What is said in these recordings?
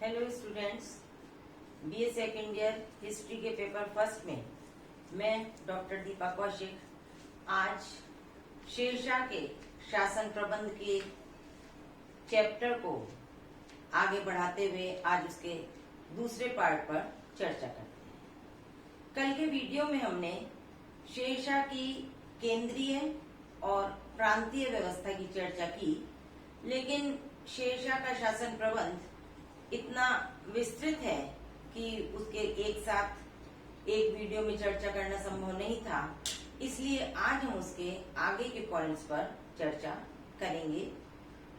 Hello students, BA second year history के paper first में मैं डॉक्टर दीपा कौशिक आज शेरशाह के शासन प्रबंध के चैप्टर को आगे बढ़ाते हुए आज उसके दूसरे पार्ट पर चर्चा करते हैं। कल के वीडियो में हमने शेरशाह की केंद्रीय और प्रांतीय व्यवस्था की चर्चा की, लेकिन शेरशाह का शासन प्रबंध इतना विस्तृत है कि उसके एक साथ एक वीडियो में चर्चा करना संभव नहीं था। इसलिए आज हम उसके आगे के पॉइंट्स पर चर्चा करेंगे।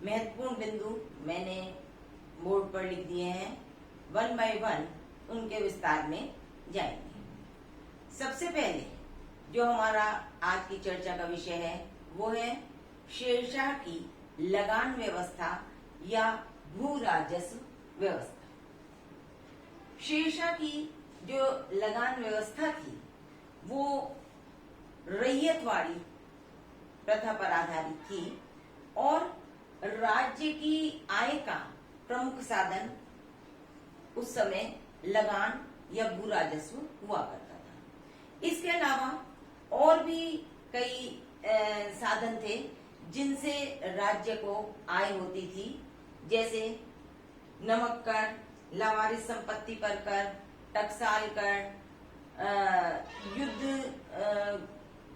महत्वपूर्ण बिंदु मैंने बोर्ड पर लिख दिए हैं, वन बाय वन उनके विस्तार में जाएंगे। सबसे पहले जो हमारा आज की चर्चा का विषय है वो है शेरशाह की लगान व्यवस्था या भू राजस्व व्यवस्था। शेरशाह की जो लगान व्यवस्था थी वो रैयतवाड़ी प्रथा पर आधारित थी और राज्य की आय का प्रमुख साधन उस समय लगान या भू राजस्व हुआ करता था। इसके अलावा और भी कई साधन थे जिनसे राज्य को आय होती थी, जैसे नमक कर, लावारिस संपत्ति पर कर, टकसाल कर, युद्ध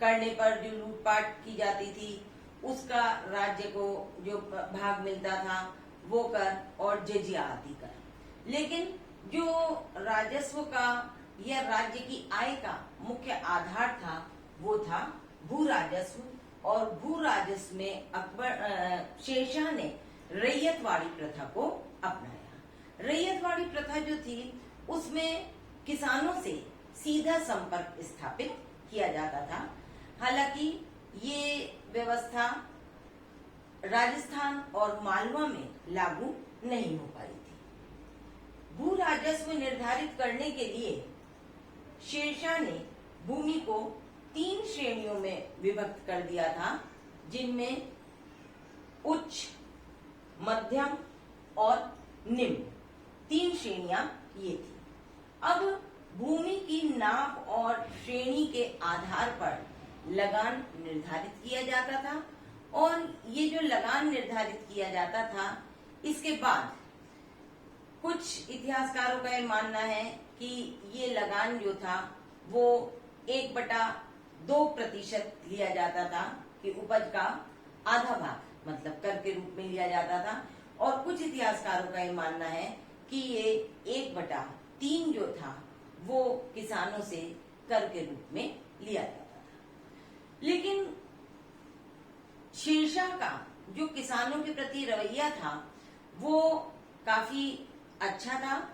करने पर जो लूटपाट की जाती थी उसका राज्य को जो भाग मिलता था वो कर, और जजिया आदि कर। लेकिन जो राजस्व का या राज्य की आय का मुख्य आधार था वो था भू राजस्व, और भू राजस्व में शेरशाह ने रैयतवाड़ी प्रथा को अपनाया। रैयतवाड़ी प्रथा जो थी उसमें किसानों से सीधा संपर्क स्थापित किया जाता था। हालांकि ये व्यवस्था राजस्थान और मालवा में लागू नहीं हो पाई थी। भू राजस्व निर्धारित करने के लिए शेरशाह ने भूमि को 3 श्रेणियों में विभक्त कर दिया था, जिनमें उच्च, मध्यम और निम्न 3 श्रेणियां ये थी। अब भूमि की नाप और श्रेणी के आधार पर लगान निर्धारित किया जाता था, और ये जो लगान निर्धारित किया जाता था इसके बाद कुछ इतिहासकारों का ये मानना है कि ये लगान जो था वो 1/2% लिया जाता था, कि उपज का आधा भाग मतलब कर के रूप में लिया जाता था, और कुछ इतिहासकारों का ये मानना है कि ये 1/3 जो था वो किसानों से कर के रूप में लिया जाता था। लेकिन शेरशाह का जो किसानों के प्रति रवैया था वो काफी अच्छा था।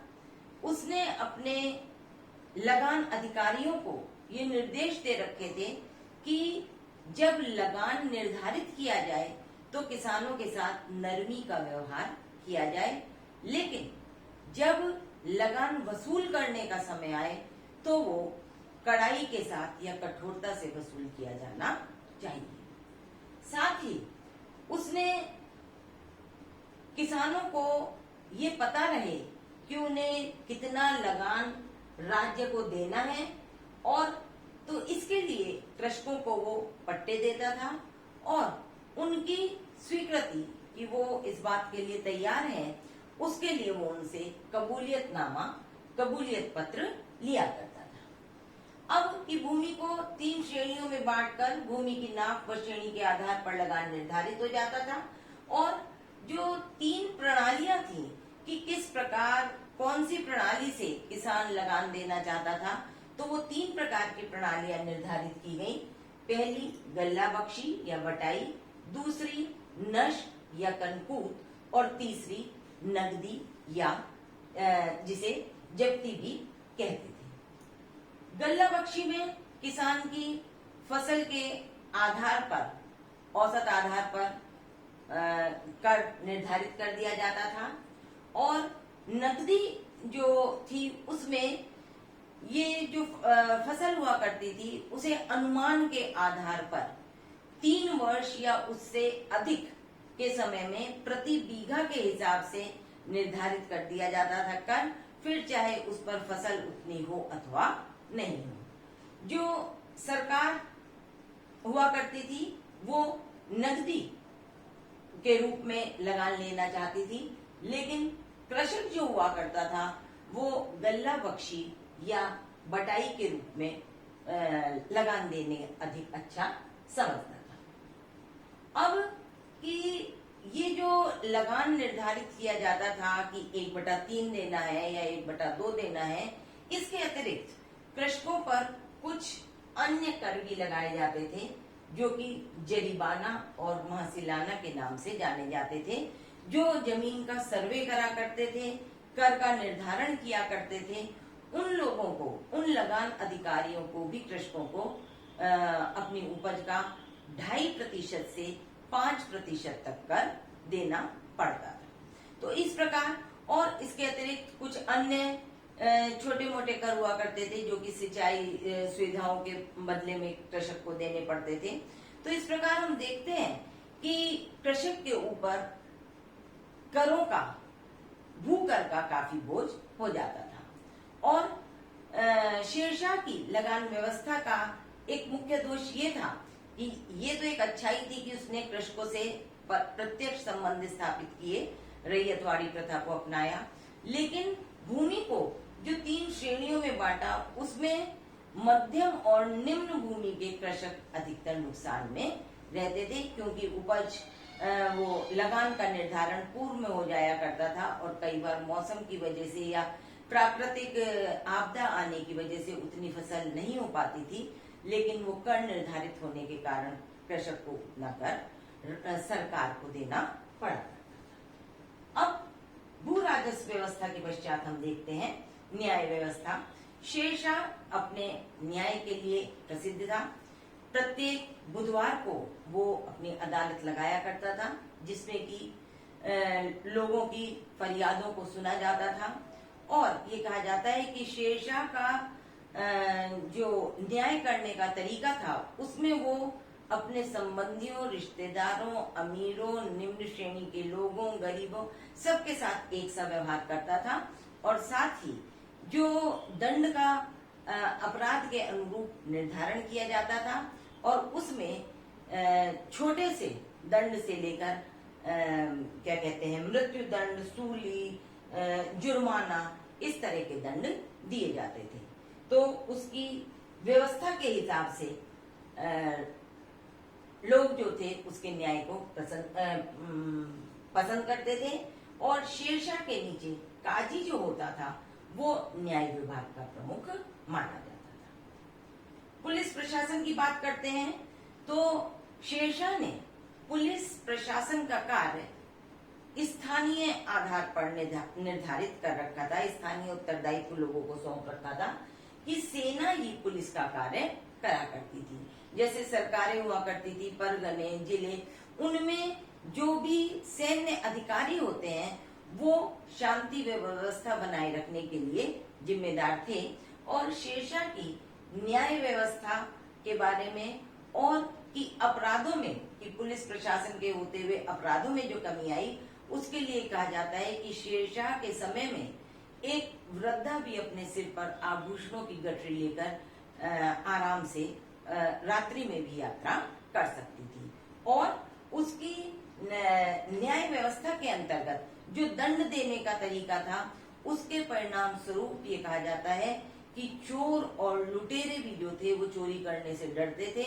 उसने अपने लगान अधिकारियों को ये निर्देश दे रखे थे कि जब लगान निर्धारित किया जाए तो किसानों के साथ नरमी का व्यवहार किया जाए, लेकिन जब लगान वसूल करने का समय आए तो वो कड़ाई के साथ या कठोरता से वसूल किया जाना चाहिए। साथ ही उसने किसानों को ये पता रहे कि उन्हें कितना लगान राज्य को देना है, और तो इसके लिए कृषकों को वो पट्टे देता था, और उनकी स्वीकृति कि वो इस बात के लिए तैयार हैं उसके लिए वो उनसे कबूलियत पत्र लिया करता था। अब की भूमि को 3 श्रेणियों में बांटकर भूमि की नाप व श्रेणी के आधार पर लगान निर्धारित हो जाता था, और जो 3 प्रणालियां थी कि किस प्रकार कौन सी प्रणाली से किसान लगान देना चाहता था, तो वो 3 प्रकार की प्रणालियां निर्धारित की गई। पहली गल्ला बख्शी या बटाई, दूसरी नष्ट या कनकूत, और तीसरी नगदी या जिसे जब्ती भी कहते थे। गल्ला बख्शी में किसान की फसल के आधार पर, औसत आधार पर कर निर्धारित कर दिया जाता था, और नगदी जो थी उसमें ये जो फसल हुआ करती थी उसे अनुमान के आधार पर 3 वर्ष या उससे अधिक के समय में प्रति बीघा के हिसाब से निर्धारित कर दिया जाता था कर, फिर चाहे उस पर फसल उतनी हो अथवा नहीं हो। जो सरकार हुआ करती थी वो नकदी के रूप में लगान लेना चाहती थी, लेकिन कृषक जो हुआ करता था वो गल्ला बख्शी या बटाई के रूप में लगान देने अधिक अच्छा समझता था। अब कि ये जो लगान निर्धारित किया जाता था कि 1/3 देना है या 1/2 देना है, इसके अतिरिक्त कृषकों पर कुछ अन्य कर भी लगाए जाते थे जो कि जरीबाना और महसिलाना के नाम से जाने जाते थे। जो जमीन का सर्वे करा करते थे, कर का निर्धारण किया करते थे, उन लोगों को, उन लगान अधिकारियों को भी कृषकों को अपनी उपज का 2.5% से 5% तक कर देना पड़ता था। तो इस प्रकार, और इसके अतिरिक्त कुछ अन्य छोटे मोटे कर हुआ करते थे जो कि सिंचाई सुविधाओं के बदले में कृषक को देने पड़ते थे। तो इस प्रकार हम देखते हैं कि कृषक के ऊपर करों का, भूकर का काफी बोझ हो जाता था। और शेरशाह की लगान व्यवस्था का एक मुख्य दोष ये था कि ये तो एक अच्छाई थी कि उसने कृषकों से प्रत्यक्ष संबंध स्थापित किए, रैयतवाड़ी प्रथा को अपनाया, लेकिन भूमि को जो 3 श्रेणियों में बांटा, उसमें मध्यम और निम्न भूमि के कृषक अधिकतर नुकसान में रहते थे, क्योंकि उपज वो लगान का निर्धारण पूर्व में हो जाया करता था और कई बार मौसम की वजह से या प्राकृतिक आपदा आने की वजह से उतनी फसल नहीं हो पाती थी, लेकिन वो कर निर्धारित होने के कारण कृषक को उतना कर सरकार को देना पड़ा। अब भू राजस्व व्यवस्था के पश्चात हम देखते हैं न्याय व्यवस्था। शेरशाह अपने न्याय के लिए प्रसिद्ध था। प्रत्येक बुधवार को वो अपनी अदालत लगाया करता था, जिसमें कि लोगों की फरियादों को सुना जाता था। और ये कहा जाता है कि शेरशाह का जो न्याय करने का तरीका था, उसमें वो अपने संबंधियों, रिश्तेदारों, अमीरों, निम्न श्रेणी के लोगों, गरीबों, सबके साथ एक सा व्यवहार करता था। और साथ ही जो दंड का अपराध के अनुरूप निर्धारण किया जाता था, और उसमें छोटे से दंड से लेकर क्या कहते हैं, मृत्यु दंड, सूली, जुर्माना, इस तरह के दंड दिए जाते थे। तो उसकी व्यवस्था के हिसाब से लोग जो थे उसके न्याय को पसंद करते थे। और शेरशाह के नीचे काजी जो होता था वो न्याय विभाग का प्रमुख माना जाता था। पुलिस प्रशासन की बात करते हैं तो शेरशाह ने पुलिस प्रशासन का कार्य स्थानीय आधार पर निर्धारित कर रखा था। स्थानीय उत्तरदायित्व लोगों को सौंप रखा था कि सेना ही पुलिस का कार्य करा करती थी। जैसे सरकारें हुआ करती थी, परगने, जिले, उनमें जो भी सैन्य अधिकारी होते हैं वो शांति व्यवस्था बनाए रखने के लिए जिम्मेदार थे। और शेरशाह की न्याय व्यवस्था के बारे में और कि अपराधों में, कि पुलिस प्रशासन के होते हुए अपराधों में जो कमी आई, उसके लिए कहा जाता है कि शेरशाह के समय में एक वृद्धा भी अपने सिर पर आभूषणों की गठरी लेकर आराम से रात्रि में भी यात्रा कर सकती थी। और उसकी न्याय व्यवस्था के अंतर्गत जो दंड देने का तरीका था, उसके परिणाम स्वरूप ये कहा जाता है कि चोर और लुटेरे भी जो थे वो चोरी करने से डरते थे,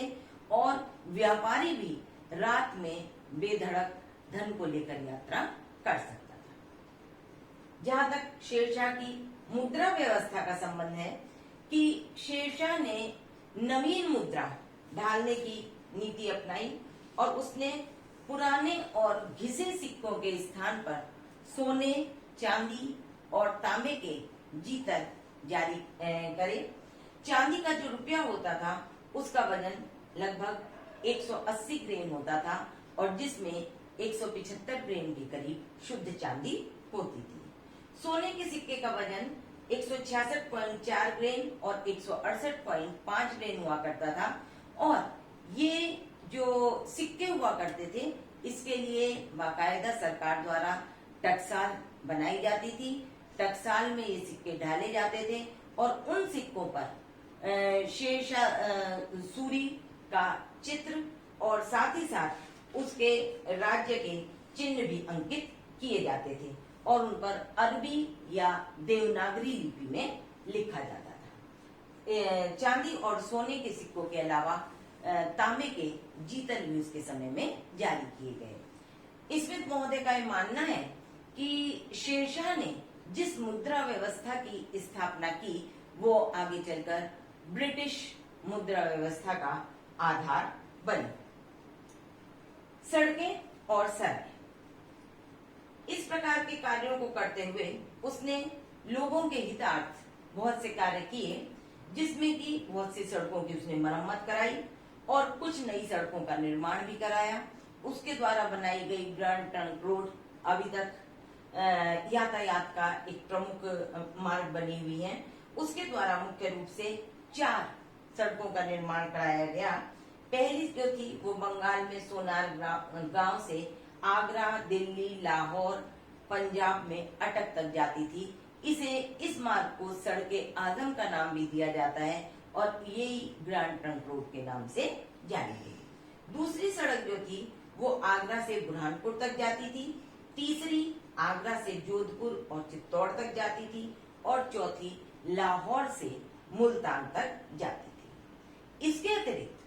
और व्यापारी भी रात में बेधड़क धन को लेकर यात्रा कर सकता था। जहां तक शेरशाह की मुद्रा व्यवस्था का संबंध है, कि शेरशाह ने नवीन मुद्रा ढालने की नीति अपनाई और उसने पुराने और घिसे सिक्कों के स्थान पर सोने, चांदी और तांबे के जीतर जारी करे। चांदी का जो रुपया होता था उसका वजन लगभग 180 ग्राम होता था, और जिसमें 175 ग्राम के करीब शुद्ध चांदी होती थी। सोने के सिक्के का वजन 166.4 ग्राम और 168.5 ग्राम हुआ करता था। और ये जो सिक्के हुआ करते थे, इसके लिए बाकायदा सरकार द्वारा टकसाल बनाई जाती थी। टकसाल में ये सिक्के ढाले जाते थे और उन सिक्कों पर शेरशाह सूरी का चित्र और साथ ही साथ उसके राज्य के चिन्ह भी अंकित किए जाते थे और उन पर अरबी या देवनागरी लिपि में लिखा जाता था। चांदी और सोने के सिक्कों के अलावा तांबे के जीतल भी उसके समय में जारी किए गए। स्मिथ महोदय का यह मानना है कि शेरशाह ने जिस मुद्रा व्यवस्था की स्थापना की वो आगे चलकर ब्रिटिश मुद्रा व्यवस्था का आधार बनी। सड़कें और सराय, इस प्रकार के कार्यों को करते हुए उसने लोगों के हितार्थ बहुत से कार्य किए, जिसमें कि बहुत सी सड़कों की उसने मरम्मत कराई और कुछ नई सड़कों का निर्माण भी कराया। उसके द्वारा बनाई गई ग्रैंड ट्रंक रोड अभी तक यातायात का एक प्रमुख मार्ग बनी हुई है। उसके द्वारा मुख्य रूप से 4 सड़कों का निर्माण कराया गया। पहली जो थी वो बंगाल में सोनार गांव से आगरा, दिल्ली, लाहौर, पंजाब में अटक तक जाती थी। इस मार्ग को सड़के आजम का नाम भी दिया जाता है और यही ग्रैंड ट्रंक रोड के नाम से जानी गई। दूसरी सड़क जो थी वो आगरा से बुरहानपुर तक जाती थी। तीसरी आगरा से जोधपुर और चित्तौड़ तक जाती थी और चौथी लाहौर से मुल्तान तक जाती थी। इसके अतिरिक्त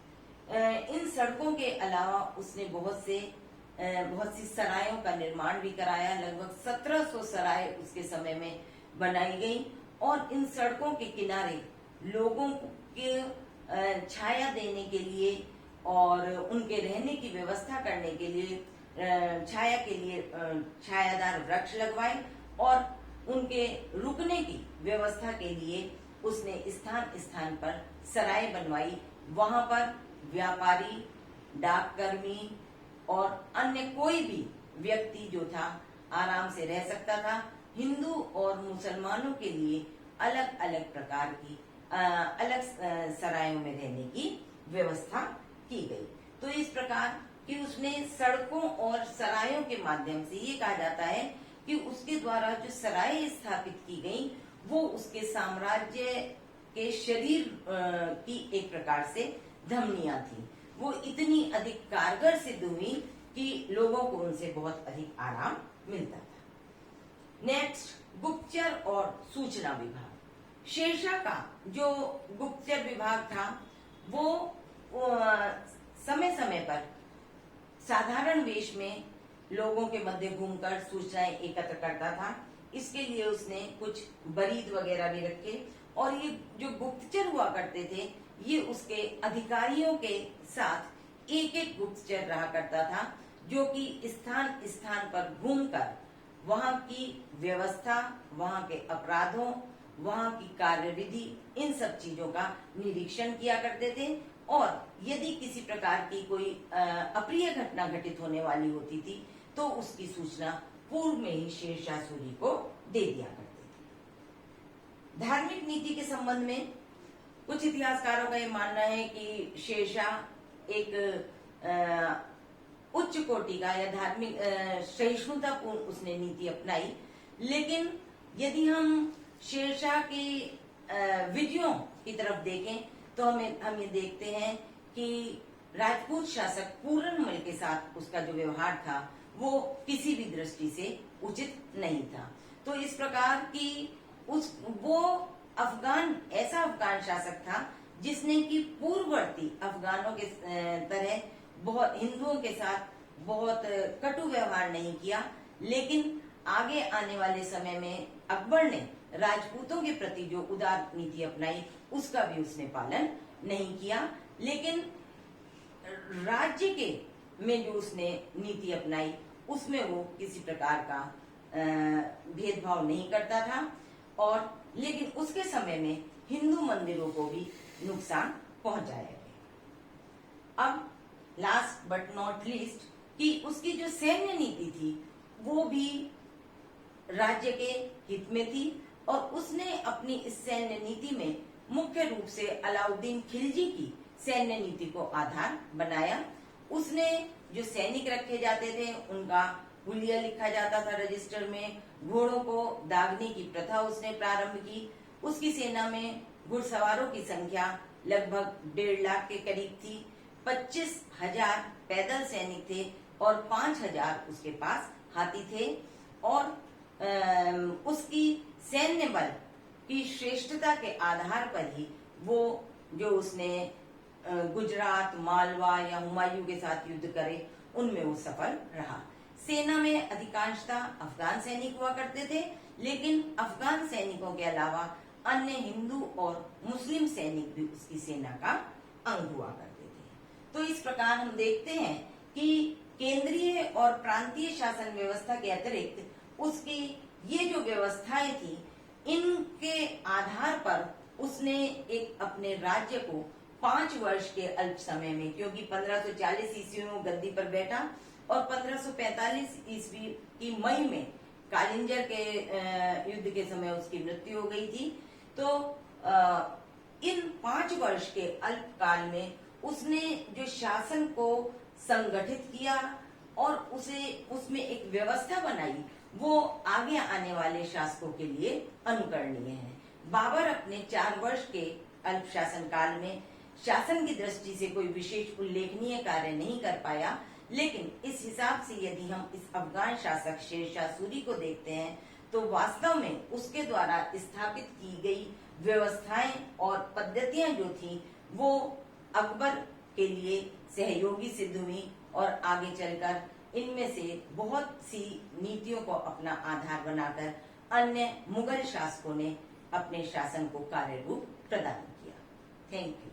इन सड़कों के अलावा उसने बहुत सी सरायों का निर्माण भी कराया। लगभग 1700 सराय उसके समय में बनाई गई और इन सड़कों के किनारे लोगों के छाया देने के लिए और उनके रहने की व्यवस्था करने के लिए छाया के लिए छायादार वृक्ष लगवाए और उनके रुकने की व्यवस्था के लिए उसने स्थान स्थान पर सराय बनवाई। वहां पर व्यापारी, डाककर्मी और अन्य कोई भी व्यक्ति जो था आराम से रह सकता था। हिंदू और मुसलमानों के लिए अलग अलग प्रकार की अलग सरायों में रहने की व्यवस्था की गई। तो इस प्रकार कि उसने सड़कों और सरायों के माध्यम से, ये कहा जाता है कि उसके द्वारा जो सराय स्थापित की गई वो उसके साम्राज्य के शरीर की एक प्रकार से धमनियां थी। वो इतनी अधिक कारगर सिद्ध हुई कि लोगों को उनसे बहुत अधिक आराम मिलता था। नेक्स्ट, गुप्तचर और सूचना विभाग। शेरशाह का जो गुप्तचर विभाग था वो समय समय पर साधारण वेश में लोगों के मध्य घूमकर सूचनाएं एकत्र करता था। इसके लिए उसने कुछ बरीद वगैरह भी रखे और ये जो गुप्तचर हुआ करते थे ये उसके अधिकारियों के साथ एक एक गुप्तचर रहा करता था, जो कि स्थान स्थान पर घूमकर वहां की व्यवस्था, वहां के अपराधों, वहां की कार्यविधि, इन सब चीजों का निरीक्षण किया करते थे और यदि किसी प्रकार की कोई अप्रिय घटना घटित होने वाली होती थी तो उसकी सूचना पूर्व में ही शेरशाह सूरी को दे दिया करते थे। धार्मिक नीति के संबंध में कुछ इतिहासकारों का यह मानना है कि शेरशाह एक उच्च कोटि का या धार्मिक सहिष्णुतापूर्ण उसने नीति अपनाई। लेकिन यदि हम शेरशाह की विजयों की तरफ देखें तो हम ये देखते हैं कि राजपूत शासक पूरनमल के साथ उसका जो व्यवहार था वो किसी भी दृष्टि से उचित नहीं था। तो इस प्रकार की वो ऐसा अफगान शासक था जिसने कि पूर्ववर्ती अफगानों के तरह बहुत हिंदुओं के साथ बहुत कटु व्यवहार नहीं किया, लेकिन आगे आने वाले समय में अकबर ने राजपूतों के प्रति जो उदार नीति अपनाई उसका भी उसने पालन नहीं किया। लेकिन राज्य के में जो उसने नीति अपनाई उसमें वो किसी प्रकार का भेदभाव नहीं करता था और लेकिन उसके समय में हिंदू मंदिरों को भी नुकसान पहुंचाया गया। अब लास्ट बट नॉट लीस्ट कि उसकी जो सैन्य नीति थी वो भी राज्य के हित में थी और उसने अपनी इस सैन्य नीति में मुख्य रूप से अलाउद्दीन खिलजी की सैन्य नीति को आधार बनाया। उसने जो सैनिक रखे जाते थे उनका हुलिया लिखा जाता था रजिस्टर में। घोड़ों को दागने की प्रथा उसने प्रारंभ की। उसकी सेना में घुड़सवारों की संख्या लगभग 1.5 लाख के करीब थी। 25,000 पैदल सैनिक थे और 5,000 उसके पास हाथी थे। और उसकी सैन्य बल की श्रेष्ठता के आधार पर ही वो जो उसने गुजरात, मालवा या हुमायूं के साथ युद्ध करे, उनमें वो सफल रहा। सेना में अधिकांशतः अफगान सैनिक हुआ करते थे, लेकिन अफगान सैनिकों के अलावा अन्य हिंदू और मुस्लिम सैनिक भी उसकी सेना का अंग हुआ करते थे। तो इस प्रकार हम देखते हैं कि केंद्रीय और प्रांतीय शासन व्यवस्था के अतिरिक्त उसकी ये जो व्यवस्थाएं थी, इनके आधार पर उसने एक अपने राज्य को 5 वर्ष के अल्प समय में, क्योंकि 1540 ईस्वी में वो गद्दी पर बैठा और 1545 ईस्वी की मई में कालिंजर के युद्ध के समय उसकी मृत्यु हो गई थी। तो इन 5 वर्ष के अल्प काल में उसने जो शासन को संगठित किया और उसमें एक व्यवस्था बनाई, वो आगे आने वाले शासकों के लिए अनुकरणीय है। बाबर अपने 4 वर्ष के अल्प शासन काल में शासन की दृष्टि से कोई विशेष उल्लेखनीय कार्य नहीं कर पाया, लेकिन इस हिसाब से यदि हम इस अफगान शासक शेरशाह सूरी को देखते हैं तो वास्तव में उसके द्वारा स्थापित की गई व्यवस्थाएं और पद्धतियां जो थी वो अकबर के लिए सहयोगी सिद्ध हुई और आगे चलकर इनमें से बहुत सी नीतियों को अपना आधार बनाकर अन्य मुगल शासकों ने अपने शासन को कार्य रूप प्रदान किया। Thank you.